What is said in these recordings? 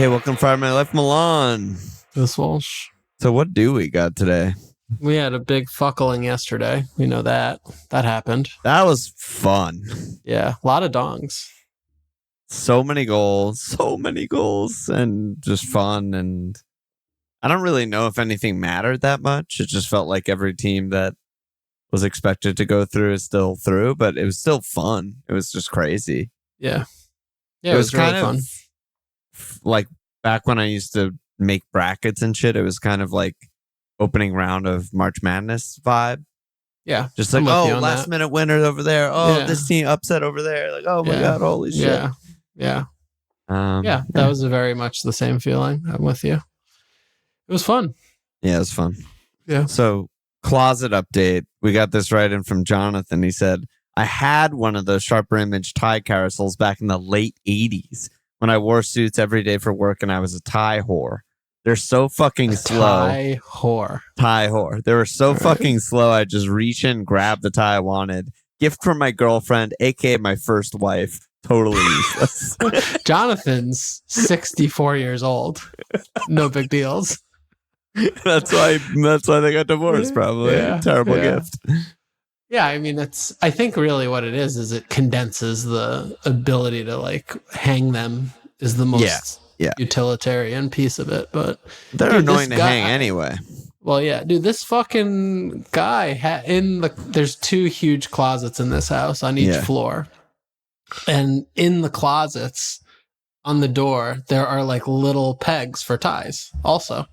Okay, welcome to Friday My Life, Milan. This Walsh. So what do we got today? We had a big fuckling yesterday. We know that. That happened. That was fun. Yeah, a lot of dongs. So many goals, and just fun. And I don't really know if anything mattered that much. It just felt like every team that was expected to go through is still through, but it was still fun. It was just crazy. Yeah. Yeah, it was really kind fun. of like back when I used to make brackets and shit. It was kind of like opening round of March Madness vibe. Yeah. Just like, last minute winner over there. Oh, Yeah. this team upset over there. Like, oh my God, holy shit. Yeah. Yeah. That was very much the same feeling. I'm with you. It was fun. Yeah, it was fun. Yeah. So, closet update. We got this right in from Jonathan. He said, I had one of those sharper image tie carousels back in the late 80s when I wore suits every day for work and I was a tie whore. They're so fucking slow. Tie whore. They were so fucking slow. I just reach in, grab the tie I wanted. Gift from my girlfriend, aka my first wife. Totally useless. Jonathan's 64 years old. No big deals. That's why they got divorced, probably. Yeah. Terrible gift. Yeah, I mean, I think really what it is it condenses the ability to like hang them is the most utilitarian piece of it. But they're annoying to hang anyway. Well, yeah, dude, this fucking guy there's two huge closets in this house on each floor. And in the closets on the door, there are like little pegs for ties also.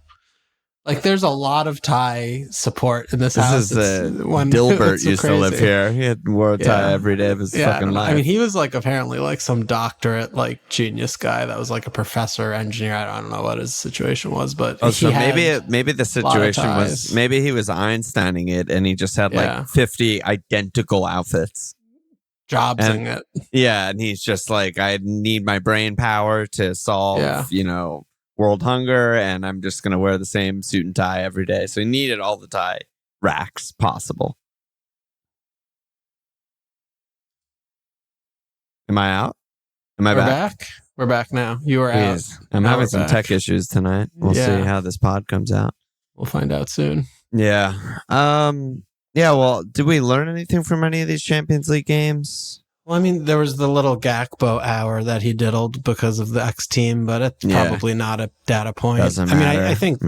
Like, there's a lot of tie support in this house. Dilbert used to live here. He wore a tie every day of his fucking life. I mean, he was like apparently like some doctorate, like genius guy that was like a professor, engineer. I don't know what his situation was, but maybe the situation was maybe he was Einsteining it and he just had like 50 identical outfits. Jobsing it. Yeah, and he's just like, I need my brain power to solve, world hunger, and I'm just going to wear the same suit and tie every day. So he needed all the tie racks possible. Am I out? We're back? We're back now. You are out. I'm having some tech issues tonight. We'll see how this pod comes out. We'll find out soon. Yeah. Well, did we learn anything from any of these Champions League games? Well, I mean, there was the little Gakpo hour that he diddled because of the X team, but it's probably not a data point. Doesn't matter. I think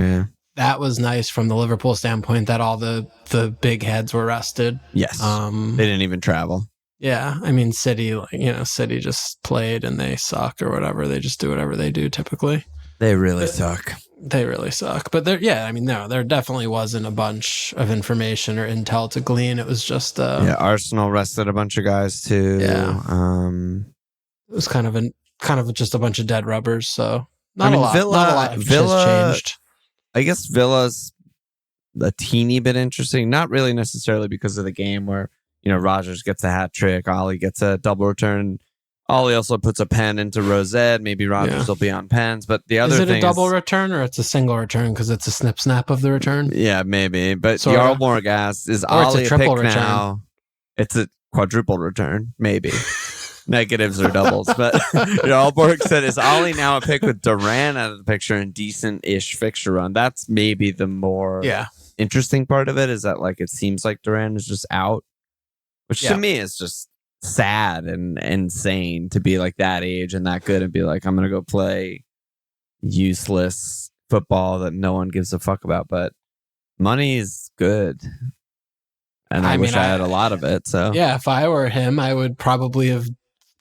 that was nice from the Liverpool standpoint that all the big heads were rested. Yes. They didn't even travel. Yeah. I mean, City just played and they suck or whatever. They just do whatever they do typically. They really suck. They really suck. But there definitely wasn't a bunch of information or intel to glean. It was just Arsenal rested a bunch of guys too. Yeah. It was kind of just a bunch of dead rubbers. So not a lot has changed. I guess Villa's a teeny bit interesting. Not really necessarily because of the game where Rodgers gets a hat trick, Ollie gets a double return. Ollie also puts a pen into Rosette. Maybe Rodgers will be on pens. But the other thing is... Is it a double return or it's a single return because it's a snip-snap of the return? Yeah, maybe. But Jarl Morgas, is Ollie a pick return now? It's a quadruple return, maybe. Negatives or doubles. But Jarl Borg said, is Ollie now a pick with Duran out of the picture and decent-ish fixture run? That's maybe the more interesting part of it, is that like it seems like Duran is just out. Which to me is just sad and insane to be like that age and that good and be like, I'm gonna go play useless football that no one gives a fuck about. But money is good, and I wish I had a lot of it. So if I were him, I would probably have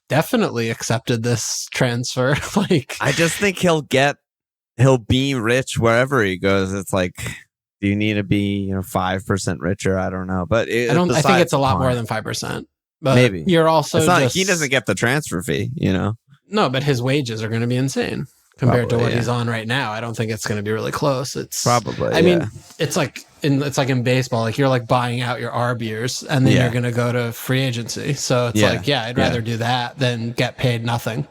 definitely accepted this transfer. I just think he'll be rich wherever he goes. It's like, do you need to be 5% richer? I don't know, but I think it's a lot more than 5%. But maybe you're also he doesn't get the transfer fee, No, but his wages are going to be insane compared to what he's on right now. I don't think it's going to be really close. It's probably. I mean, it's like in baseball. Like you're like buying out your arb years, and then you're going to go to free agency. So it's I'd rather do that than get paid nothing.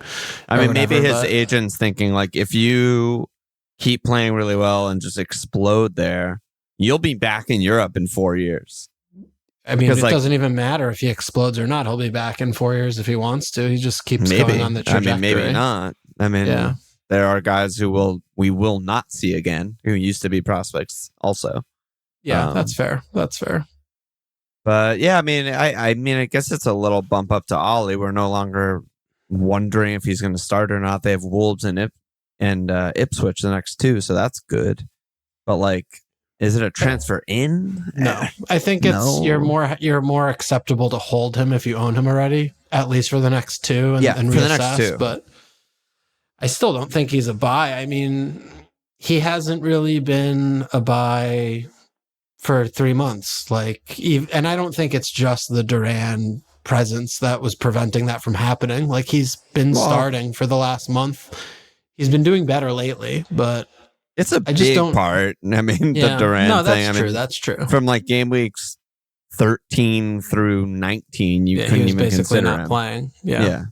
I mean, maybe his agent's thinking like, if you keep playing really well and just explode there, you'll be back in Europe in 4 years. I mean, it doesn't even matter if he explodes or not. He'll be back in 4 years if he wants to. He just keeps going on the trajectory. I mean, maybe not. I mean, there are guys we will not see again who used to be prospects also. Yeah, that's fair. That's fair. But yeah, I mean, I guess it's a little bump up to Ollie. We're no longer wondering if he's going to start or not. They have Wolves and Ipswich the next two, so that's good. But like, is it a transfer in? No, I think it's you're more acceptable to hold him if you own him already, at least for the next two, and reassess. For the next two. But I still don't think he's a buy. I mean, he hasn't really been a buy for 3 months. And I don't think it's just the Duran presence that was preventing that from happening. Like, he's been starting for the last month. He's been doing better lately, but it's a big part. I mean, the Duran no, that's thing. True. I mean, that's true. From like game weeks 13 through 19, you couldn't even basically consider not him playing. Yeah.